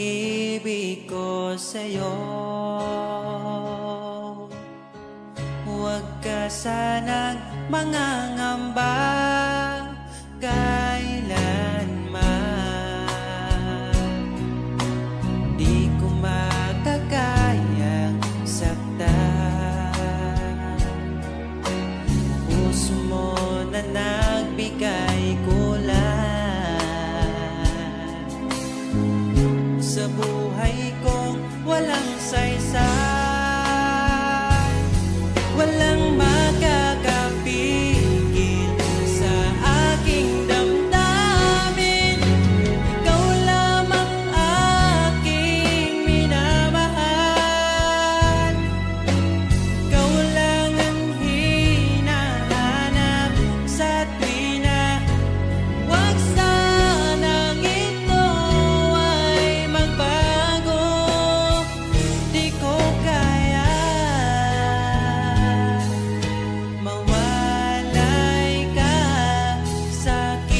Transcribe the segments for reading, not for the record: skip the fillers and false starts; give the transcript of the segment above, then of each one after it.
pag-ibig ko sa'yo. Huwag ka sanang mangangamba kailanman. Di ko makakayang saktan. Puso mo na nagbigay kulan sa buhay kong walang saysay. Walang makakapigil sa aking damdamin. Ikaw lamang aking minamahal. Ikaw lang ang hinahanap sa tuwina. Huwag sanang ito ay magbago. Di ko kaya mawalay ka sa'kin.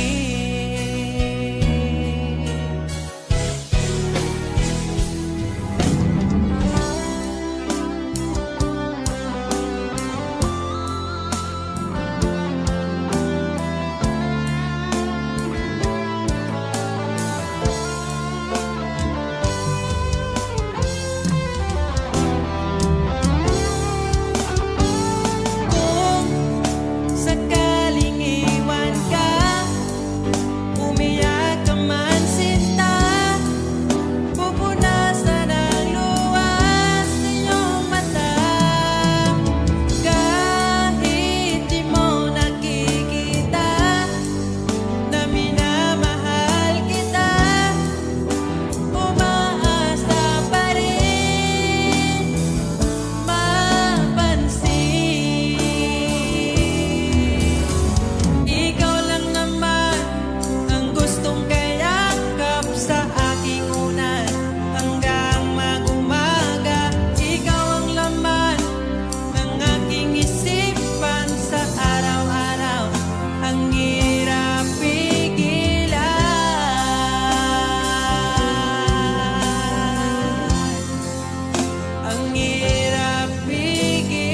Kung sakaling iwan ka, umiyak ka man sinta, pupunasan ang luwas sa iyong mata. Kahit di mo nakikita na minamahal kita, umaasa pa rin mapansin. Ikaw lang naman ang gustong kayakap sa aking unan hanggang mag-umaga. Ikaw ang laman ng aking isipan sa araw-araw. Ang hirap pigilan. Ang hirap pigilan.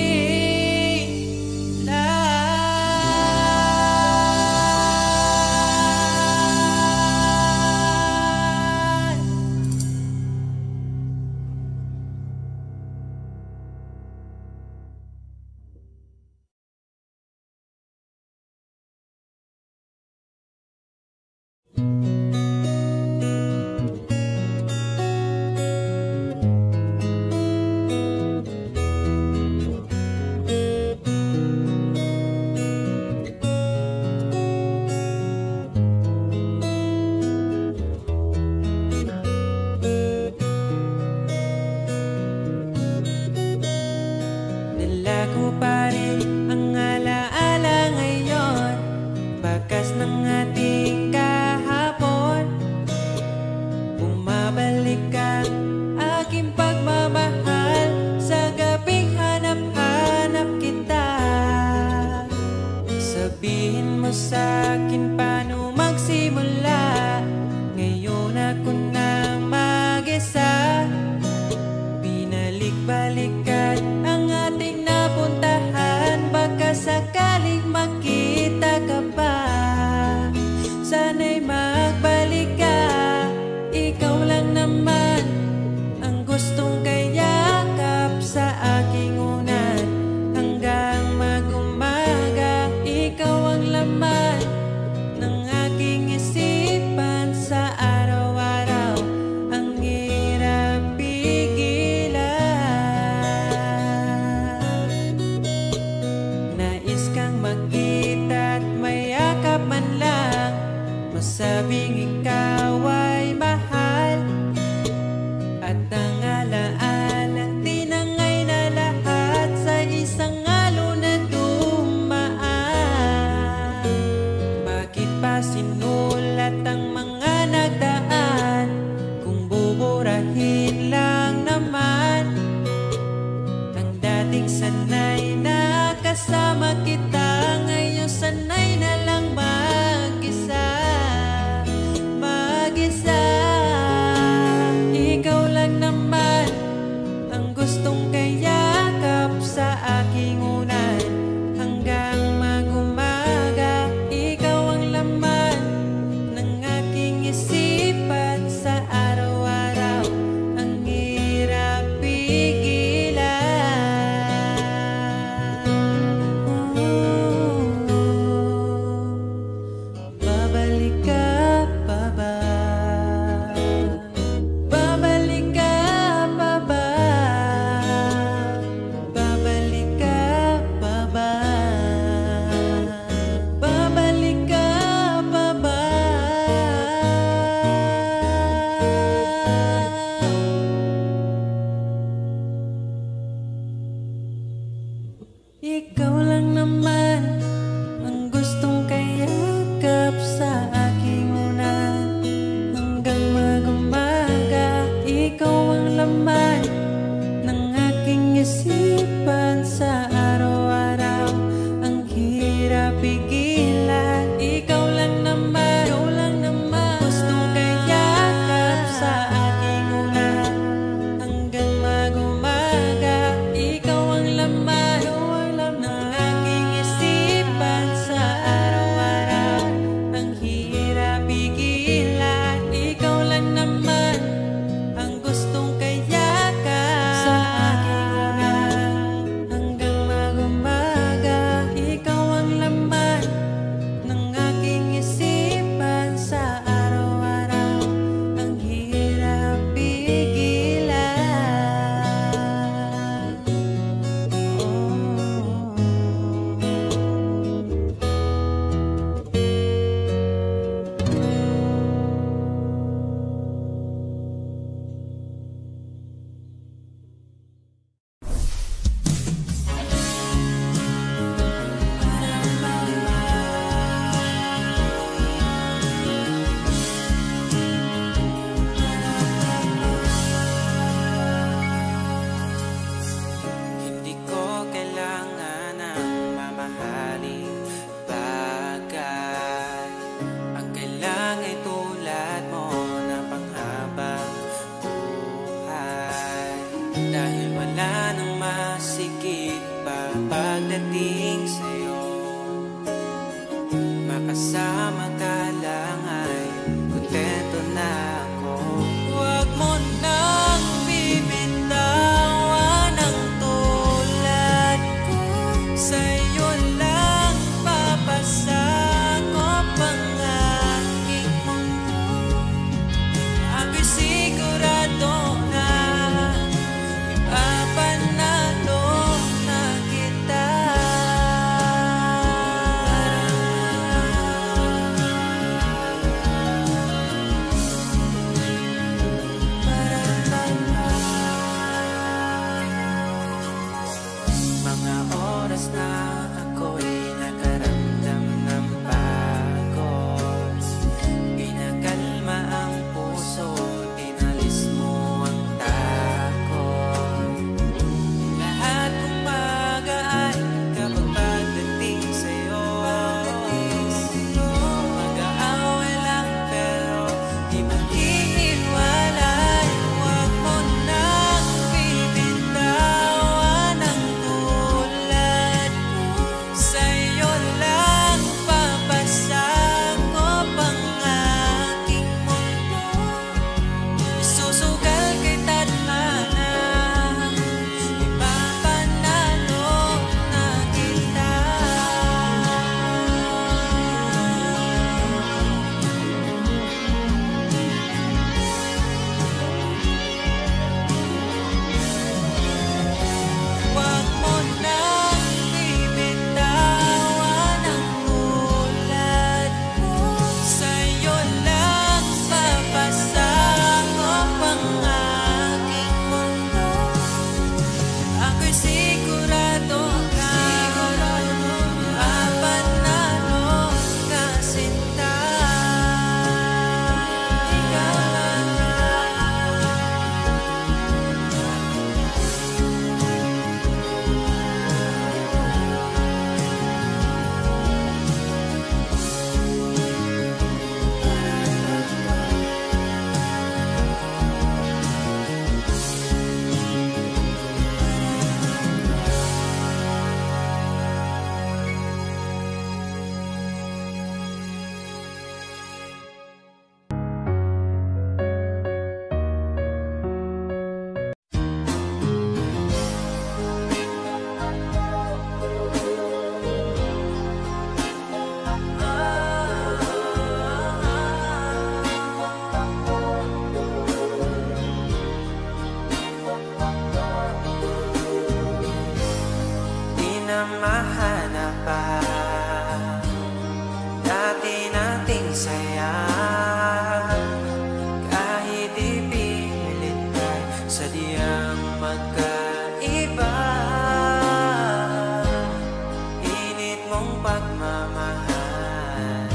Nalago pa rin ang alaala ngayon, bakas ng ating kahapon. Bumabalik ka, aking pagmamahal, sa gabing hanap-hanap kita. Sabihin mo sa'kin paano magsimula, ngayon ako na mag-isa. Binalik-balikan ang ating napuntahan, baka sakaling makita ka pa. Sana'y magbalik ka, ikaw lang naman ang gustong kayakap sa aking unan hanggang mag-umaga. Ikaw ang laman ng aking isipan. yakap sa aking unan. Hanggang mag-umaga, ikaw ang laman ng aking isipan sa araw-araw. Ang hirap pigilan, ikaw lang naman, gustong kayakap sa aking unan. Hanggang mag-umaga, ikaw ang laman ng aking isipan sa araw-araw. Ang hirap pigilan, ikaw lang naman ang gustong kayakap sa aking unan. Hanggang mag-umaga, ikaw ang laman ng aking isipan sa araw-araw. Ang hirap pigilan. Hindi ko kailangan ng mamahaling bagay. Ang kailangan ay tulad mo na panghabang buhay. Dahil wala nang masigit pa pagdating sa'yo. Makasama ka lang ay kontento na ako. Huwag mo nang bibitawan ang tulad ko. Sa'yo lang papasakop ang aking mundo. Ako'y sigurado na ipapanalo na kita. Mga oras na ako'y nakaramdam ng pagod. Pinakalma ang puso, inalis mo ang takot. Lahat kong mag-aay kapag pagdating sa'yo. Mag-aaway lang pero di maghihiwalay. Huwag mo nang bibitawan ang tulad ko. Sa'yo lang papasakop ang aking mundo. Isusugal kita't mana, ipapanalo na kita. Huwag mo nang bibitawan ang tulad ko. Sa'yo lang papasakop ang aking mundo. Ako'y sigurado na ipapanalo ka sinta. Ikaw lang. Di na mahanap pa dati nating saya. Kahit ipilit ay sadyang magkaiba. Init mong pagmamahal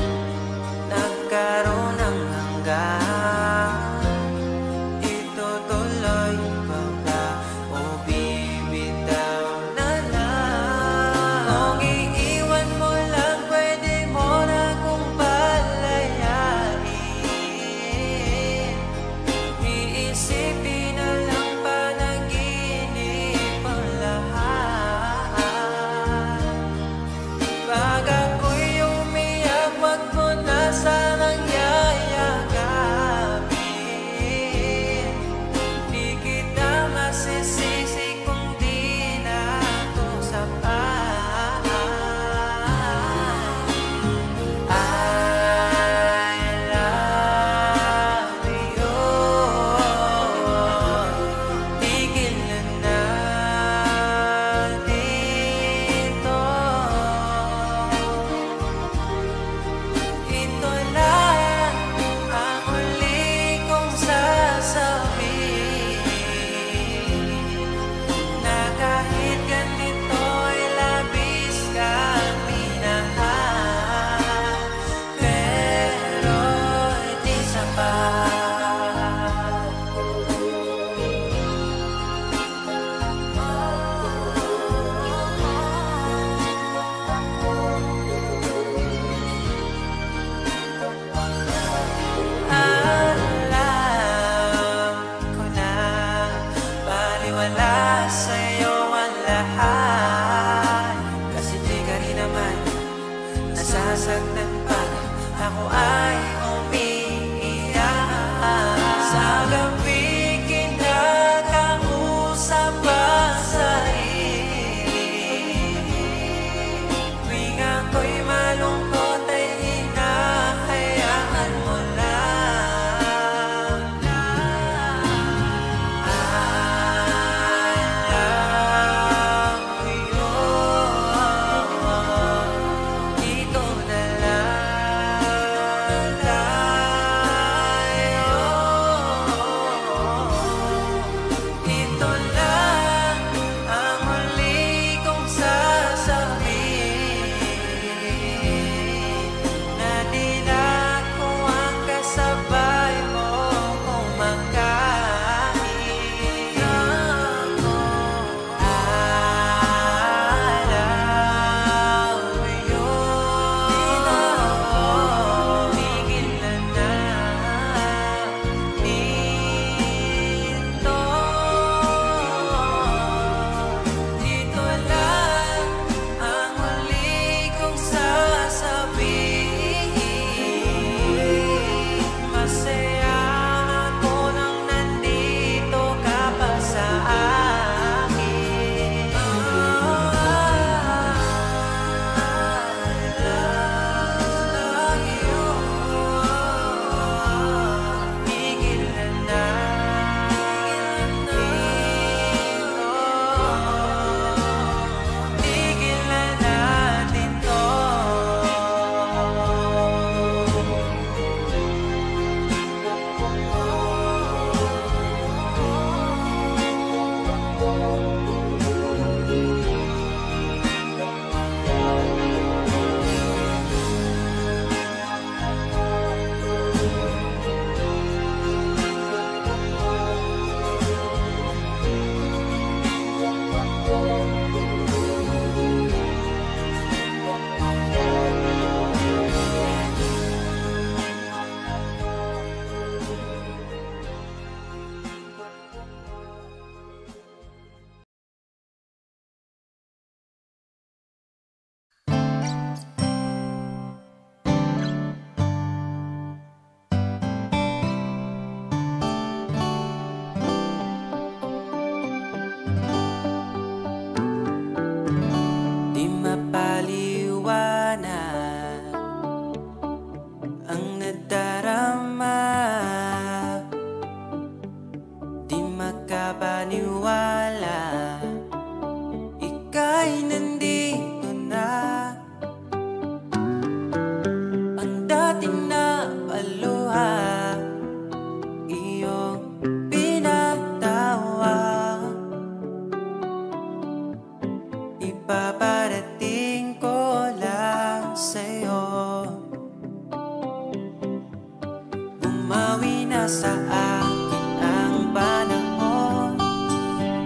nasa akin ang panahon,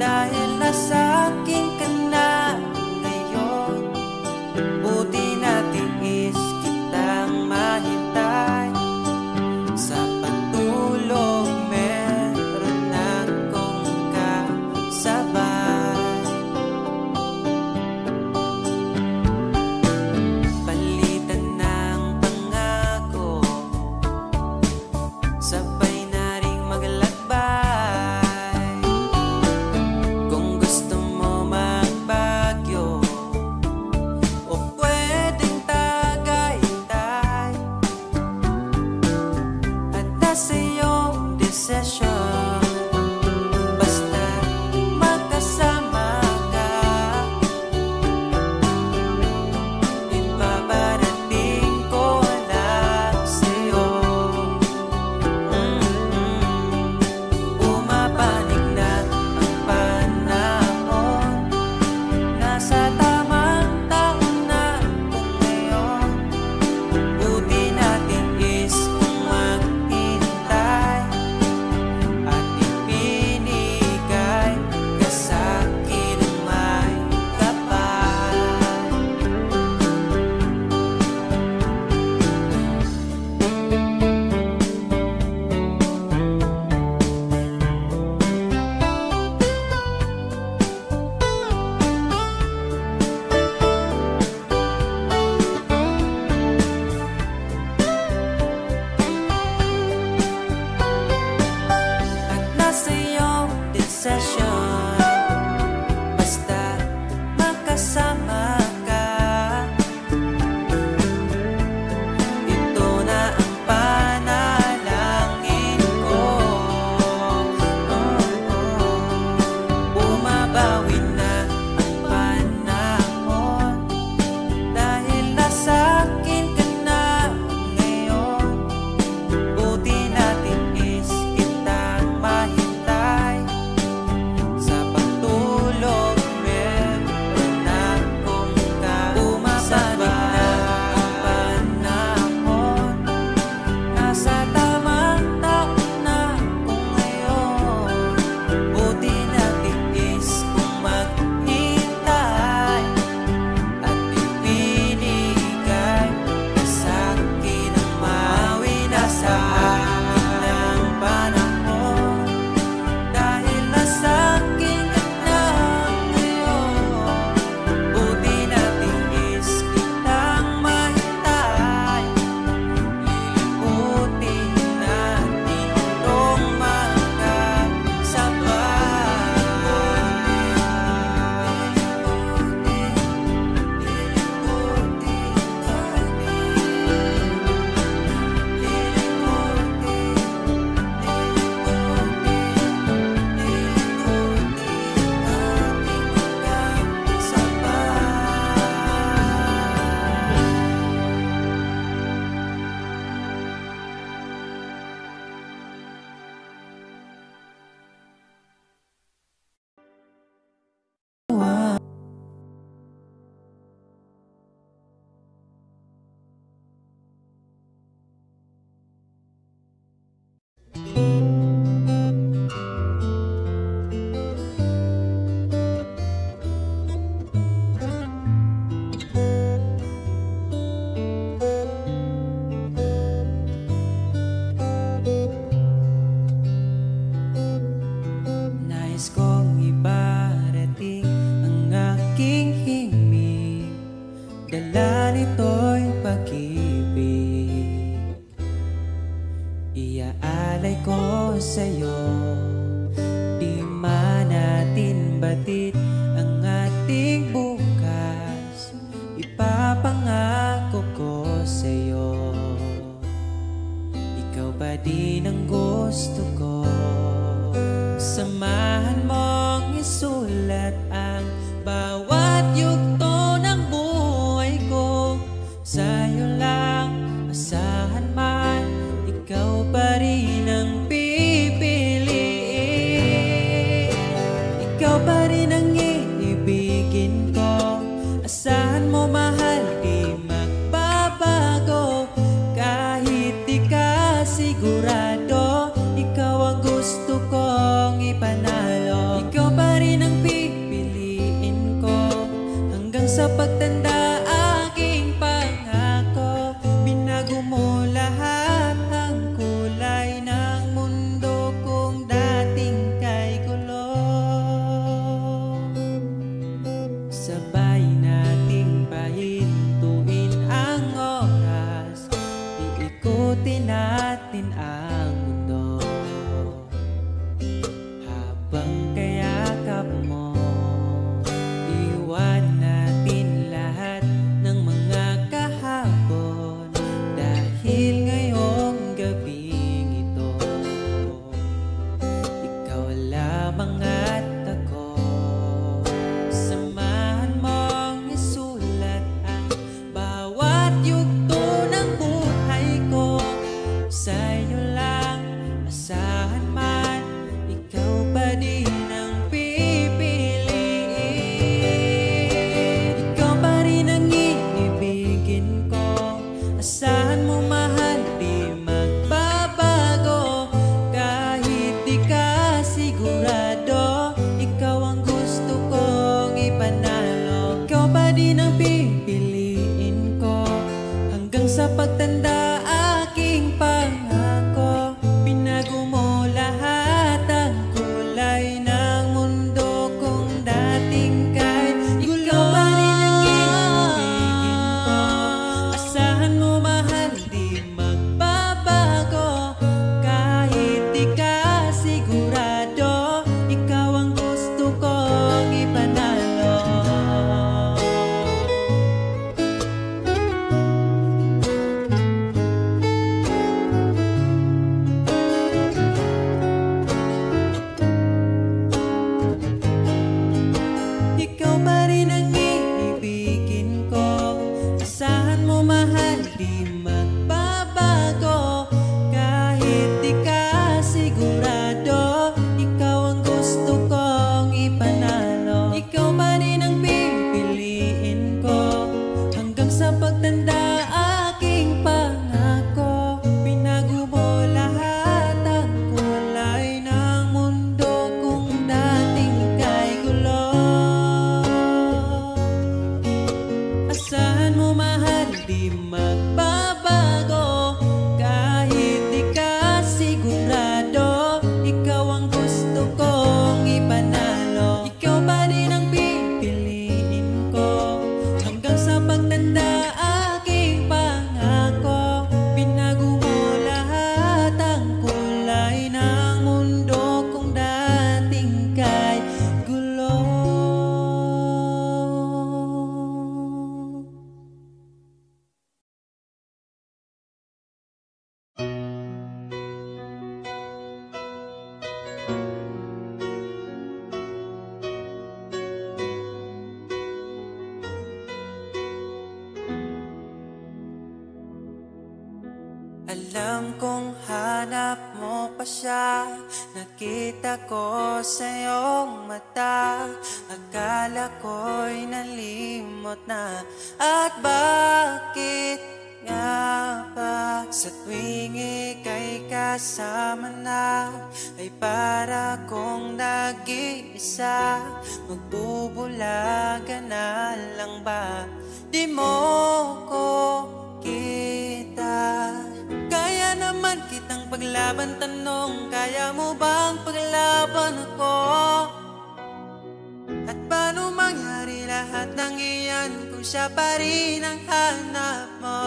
dahil nasa akin ka na ngayon. Buti natiis kitang mahintay, sa pagtulog meron akong kasabay. Palitan ng pangako, sabay na ring maglakbay. Kung gusto mo magbagyo o pwedeng tagaytay, at nasa iyong desisyon, basta magkasama ka. Ipaparating ko lang sa'yo. Pumapanig na ang panahon, nasa tamang taon na kung ngayon. Buti natiis kung maghintay, at ipinigay ka sa'kin ng may kapal. At nasa iyong desisyon, basta magkasama ka. Ito na ang panalangin ko. Bumabawi na ang panahon, dahil nasa akin ka na ngayon. Buti natiis kitang mahintay, sa pagtulog meron akong kasabay. Bumabawi na ang panahon, nasa tamang taon na kung ngayon. Buti natiis kung maghintay, at ipinigay ka sa'kin ang mawi. Nasa akin ang panahon, dahil nasa akin ka na ngayon. Buti natiis kitang mahintay, liliputin natin itong nais kong ibarating ang aking himig, dala nito'y pag-ibig. Iaalay ko sa'yo, di man natin batid ang ating bukas. Ipapangako ko sa'yo, ikaw pa din ang gusto ko. Samahan mong isulat ang bawat yugto ng buhay ko. Sa'yo lang asahan man, ikaw pa rin ang pipiliin. Ikaw pa rin ang iibigin ko. Asahan mo mahal, di magbabago. Kahit di ka sigurado, Palibutin natin ang mundo habang kayakap mo. Iwan natin lahat ng mga kahapon, dahil ngayong gabing ito ikaw lamang at ako. Samahan mong isulat ang bawat yugto ng buhay ko. Sa'yo lang asahan man, ikaw pa din ang pipiliin. Ikaw pa rin ang iibigin ko. Asahan mo mahal, di magbabago. Kahit di ka sigurado, ikaw ang gusto kong ipanalo. Ikaw pa din ang pipiliin ko hanggang sa pagtanda aking pangako. Binago mo lahat ang kulay ng mundo kung dating kahit gulo. Ikaw pa rin ang iibigin ko. Asahan mo mahal, di magbabago. Kahit di ka sigurado, ikaw ang gusto kong ipanalo. Ikaw pa rin ang iibigin ko. Asahan mo mahal, di magbabago. Kahit di ka sigurado, ikaw ang gusto kong ipanalo. Ikaw pa rin ang pipiliin ko hanggang sa pagtanda aking pangako. Binago mo lahat ang kulay ng mundo kung dating ika'y gulo. Asahan mo mahal, di magbabago. Kahit di ka sigurado, ikaw ang gusto kong ipanalo. Ikaw pa rin ang pipiliin ko hanggang sa pagtanda aking pangako. Binago mo lahat ang kulay ng mundo kung dating kay gulo. Alam kong hanap mo pa siya. Nakita ko sa iyong mata. Akala ko'y nalimot na. At bakit nga ba sa tuwing ika'y kasama na, ay para kong nag-iisa? Magbubulaga na lang ba? Di mo ko kita. Kaya naman kitang paglaban, tanong, kaya mo bang paglaban ako? At paano mangyari lahat ng iyan kung siya pa rin ang hanap mo?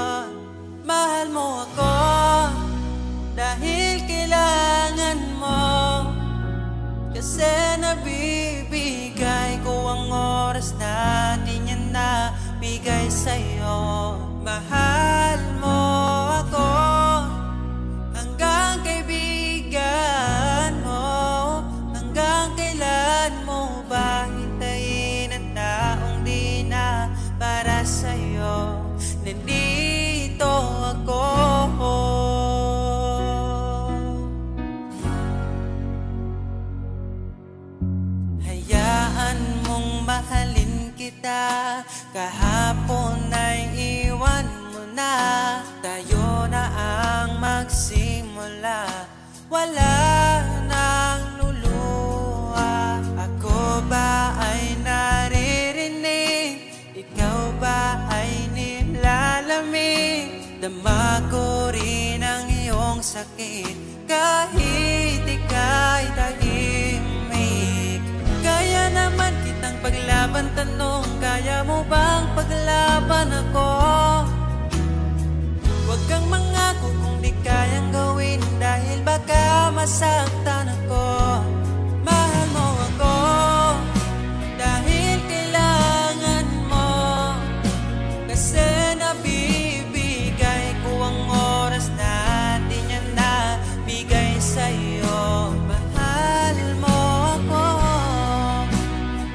Mahal mo ako dahil kailangan mo, kasi nabibigay ko ang oras natin, yan na bigay sa'yo. Mahal mo ako hanggang kaibigan mo. Hanggang kailan mo ba hintayin ang taong di na para sa'yo? Nandito ako. Hayaan mong mahalin kita. Kahapon ay iwan mo na. Tayo na ang magsimula. Wala nang luluha. Ako ba ay naririnig? Ikaw ba ay nilalamig? Dama ko rin ang iyong sakit kahit ika'y tahimik. Kaya naman kitang paglaban, tanong, kaya mo bang paglaban ako? Huwag kang mangako kung di ka masaktan ako. Mahal mo ako dahil kailangan mo, kasi nabibigay ko ang oras na di niya nabigay sa'yo. Mahal mo ako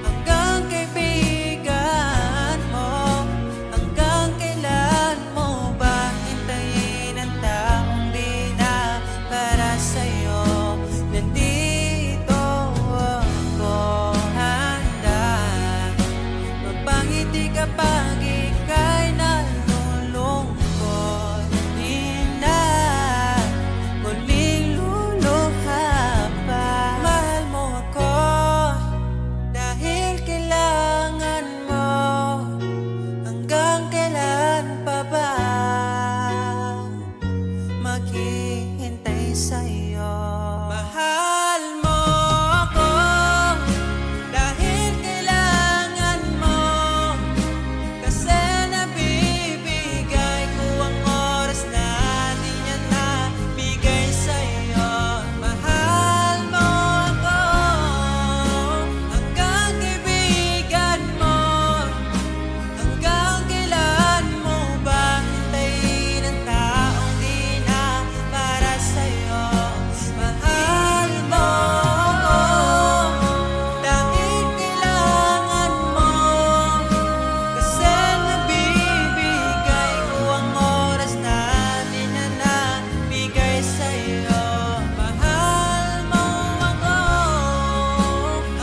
hanggang kaibigan mo. Hanggang kailan mo ba hintayin ang taong di na para sa'yo? Nandito ako handa mapangiti kapag ika'y nalulungkot. Di na muling luluha pa. Mahal mo ako dahil kailangan mo. Hanggang kailan pa ba maghihintay sa'yo? Mahal mo ako dahil kailangan mo, kasi nabibigay ko ang oras na di niya nabigay sa'yo. Mahal mo ako hanggang kaibigan mo. Hanggang kailan mo ba hintayin ang taong di na para sa'yo? Mahal mo ako dahil kailangan mo, kasi nabibigay ko ang oras na di na nabigay sa'yo. Mahal mo ako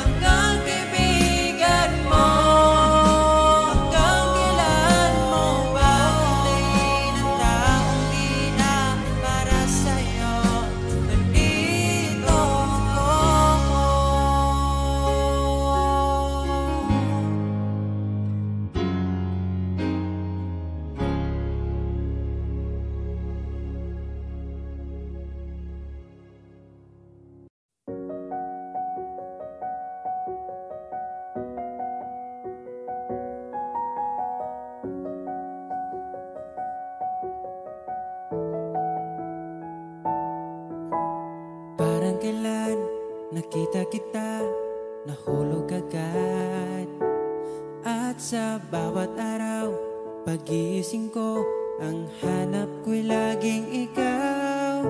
hanggang kaibigan mo. Hanggang kailan mo ba hintayin ang taong di na para sa'yo? Nandito ako. Parang kailan nakita kita, nahulog agad. At sa bawat araw, pagising ko, ang hanap ko'y laging ikaw.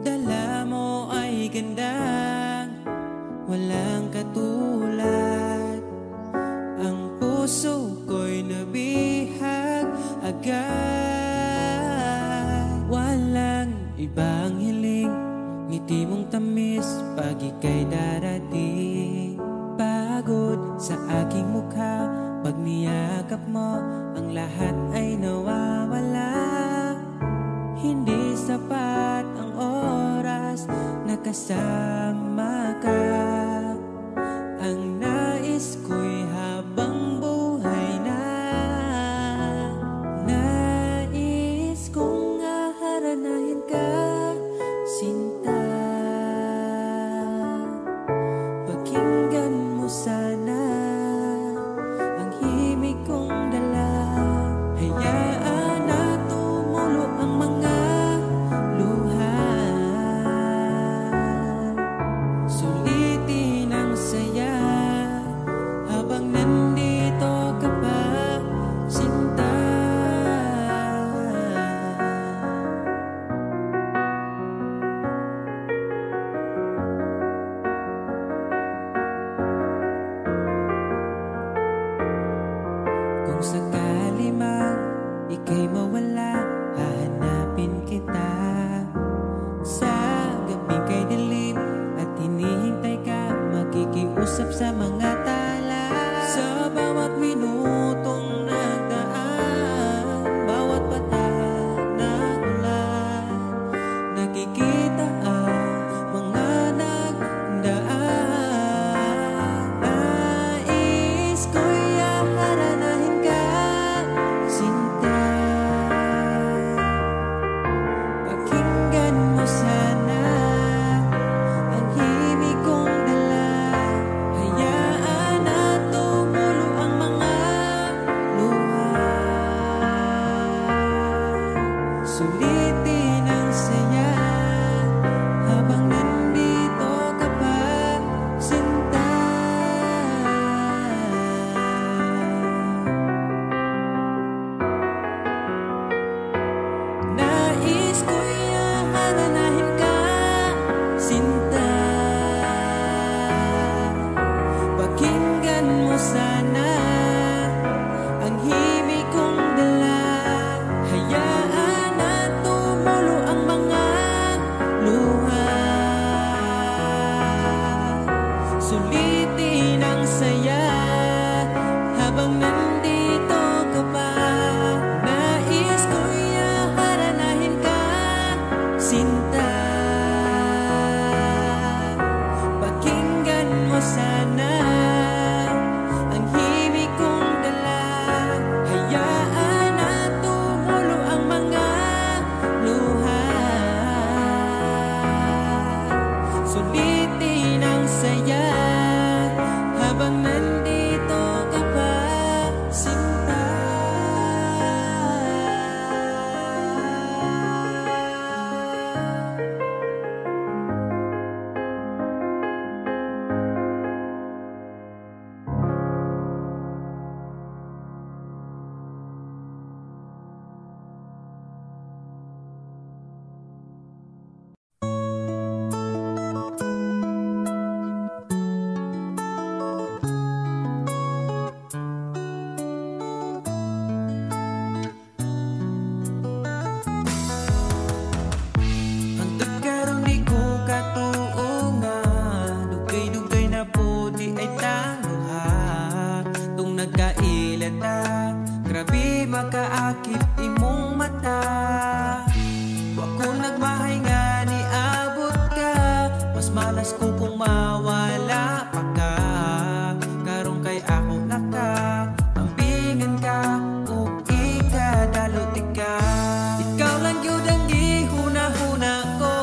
Dala mo ay gandang walang katulad. Ang puso ko'y nabihag agad. Walang ibang hiling, ngiti mong tamis pag ika'y darating. Pagod sa aking mukha, pag niyakap mo, ang lahat ay nawawala. Hindi sapat ang oras na kasama ka. Ang nais ko'y habang buhay na. Nais kong aharanahin ka, sinta. Pakinggan mo sana ang himig kong dala. Hayaan na tumulo ang mga luha. Sulitin ang saya habang nandito ka pa, sinta. kung nagmahay nga ni abot ka, mas malas ko kung mawala pa ka. Karong kay ako naka ambingan ka o ikadalot ka. Ikaw lang yun ang gihuna-huna ko,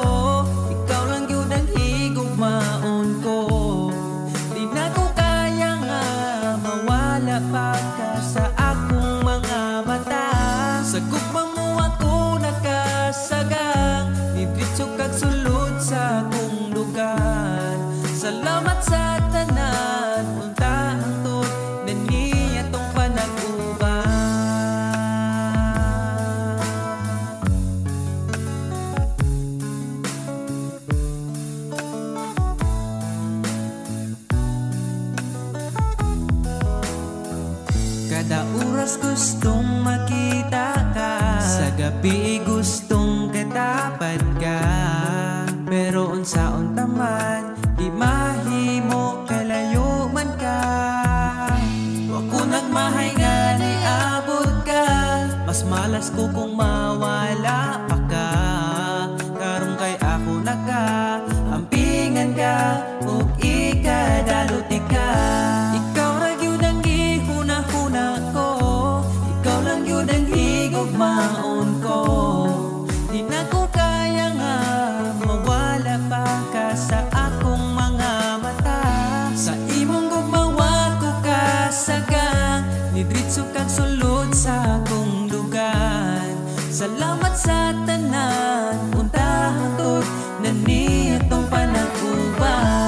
ikaw lang yun ang higugmaon ko. Di na ko kaya nga mawala pa ka sa akong mga mata. Sa gugma mo ako nakasagang, didritso kag sulod sa akong lugar. Salamat sa tanan, unta hangtod na niya tong panag-uban. Kada oras gustong makita ka, sa gabi gustong katapad ka. Pero unsaon taman, di mahimo kalayo man ka. Wa ko nagmahay nga ni abot ka, mas malas ko kung mawala pa ka. Karong kay ako naka ampingan ka ug ikadalot ka. Ikaw ra gyud ang gihuna-huna ko, ikaw lang yun ang higugmaon ko. Di na ko kaya nga mawala pa ka sa akong mga mata. Sa imong gugmawa ko kasagang, nidritso kag sulod sa akong lugar. Salamat sa tanan, unta hangtod na niya tong panag-uban.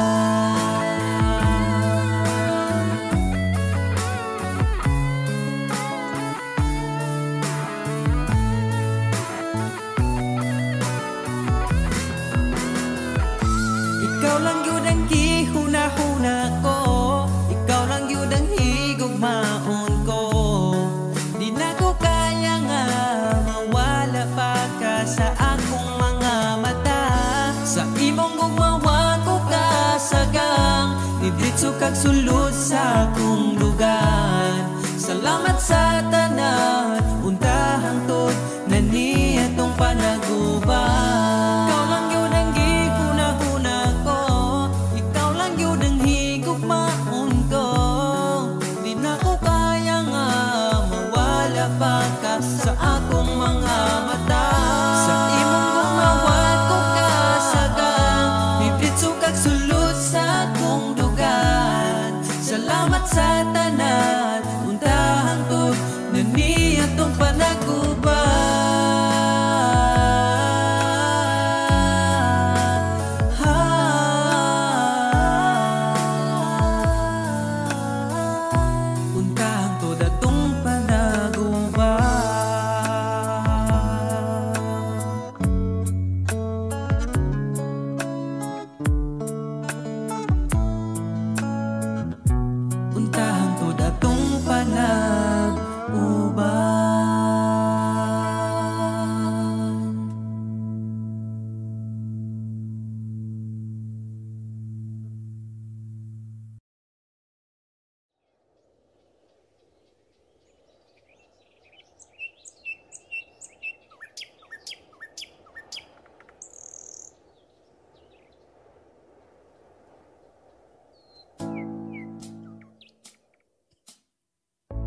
Ikaw lang yun ang gihuna-huna ko, ikaw lang yun ang higugmaon ko. Di na ko kaya nga mawala pa ka sa akong mga mata. Sa imong gugmawa ko kasagang, nidritso kag sulod sa akong lugar. Salamat sa tanan, unta hangtod na niya tong panag-uban. Ikaw lang yun ang gihuna-huna ko, ikaw lang yun ang higugmaon ko. Di na ko kaya nga mawala pa ka sa akong mga mata. Sa imong gumawa ko kasagang, nidritso kag sulod sa akong lugar. Salamat sa tanan, unta hangtod na niya tong unta hangtod atong panag-uban. Unta hangtod atong panag-uban.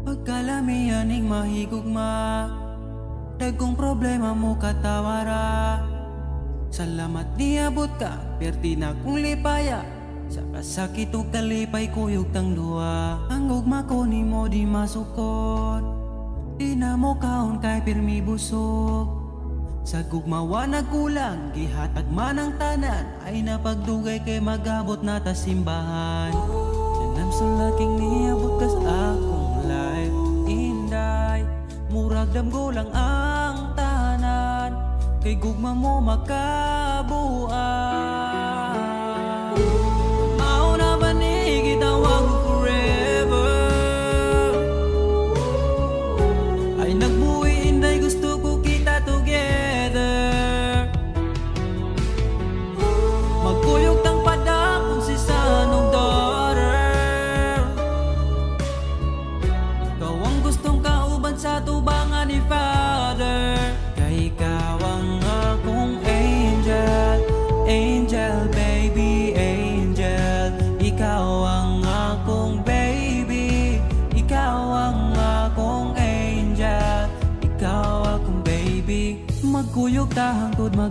Pagkalamian ning mahigugma, dagkong problema mo katawara. Salamat niabot ka, perti na kong lipaya. Sa kasakit o kalipay kuyog tang duwa. Ang gugma ko ni mo di masukot, di na mo kaon kay pirmi busog. Sa gugmawa nagkulang, gihatag man ang tanan, ay napagdugay kay magabot na ta simbahan. Nanam sulaking niabot ka sa akong life, inday murag damgo lang ang tanan, kay gugma mo makabuan. Mao na ba ni gitawag ko forever, ay nagbuhi inday gusto ko kita together. Magkuyog tang padakon si sanong daughter, kau ang gustong kauban sa tubangan ni Father. Kay ikaw ang akong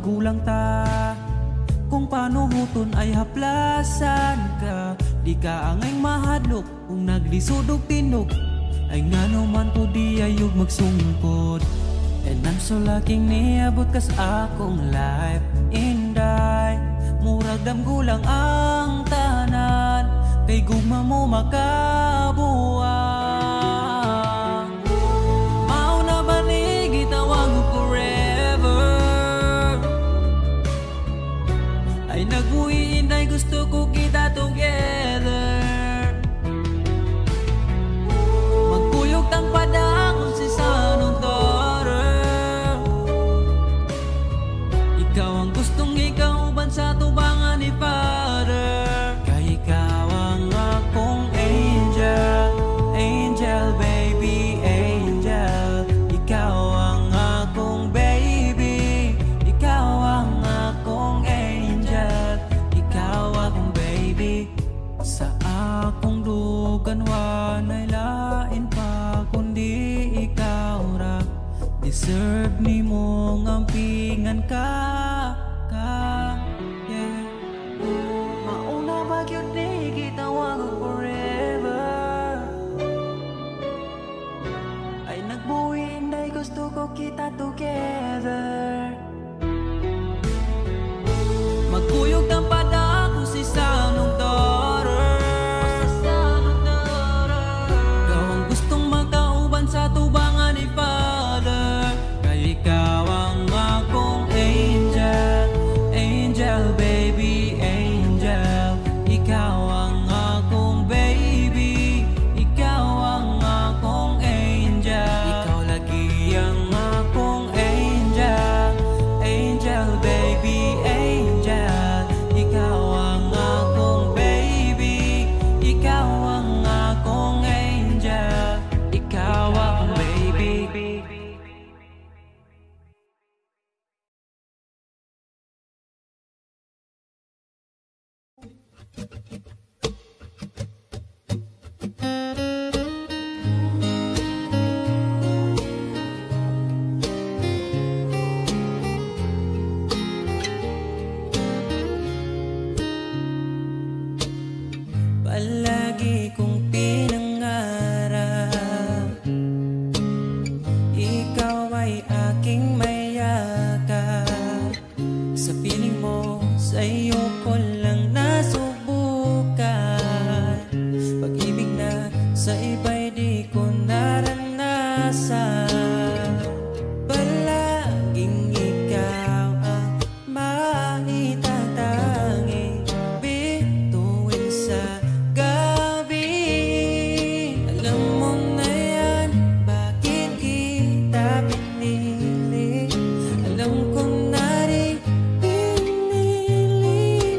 magulang ta. Kung paano huton ay haplasan ka, di ka angay mahadlok kung naglisod og tinog. Ay ngano man to di ayog magsungkod. And I'm so lucky niabot kas akong life inday. Murag damgulang ang tanan, kay gugma mo makabuang. Mao na ba ni gitawag forever? Ay nagbuhi inday, gusto ko kita together. Magkuyog tang padakon si sanong daughter. Ikaw ang gustong ikauban sa tubangan ni Father. Kay ikaw ang akong angel, angel baby, angel. Ikaw ang akong baby, ikaw ang akong angel, ikaw akong baby. Sa akong dugan wanay lain pa kundi ikaw ra. Deserve ni mo ngampingan ka, yeah. Mauna ba yun ni gitawag forever? Ay nagbuhi inday, gusto ko kita together. Magkuyog ng pada kung si sanong daughter. Ikaw ang gustong magkauban sa tubangan ni Father. Kay ikaw ang akong angel, angel baby, angel. Ikaw ang akong baby, ikaw ang akong angel. Ikaw lagi ang akong angel, angel baby, angel. Ikaw ang akong baby, ikaw ang akong angel, ikaw akong baby. Palagi kong pinangarap, ikaw ay aking mayakap. Sa piling mo, sa iyo ko lang nasubukan. Pag-ibig na sa iba'y di ko naranasan. Palaging ikaw ang maitatanging bituin sa gabi. Alam mo na yan, bakit kita pinili. Alam ko na rin pinili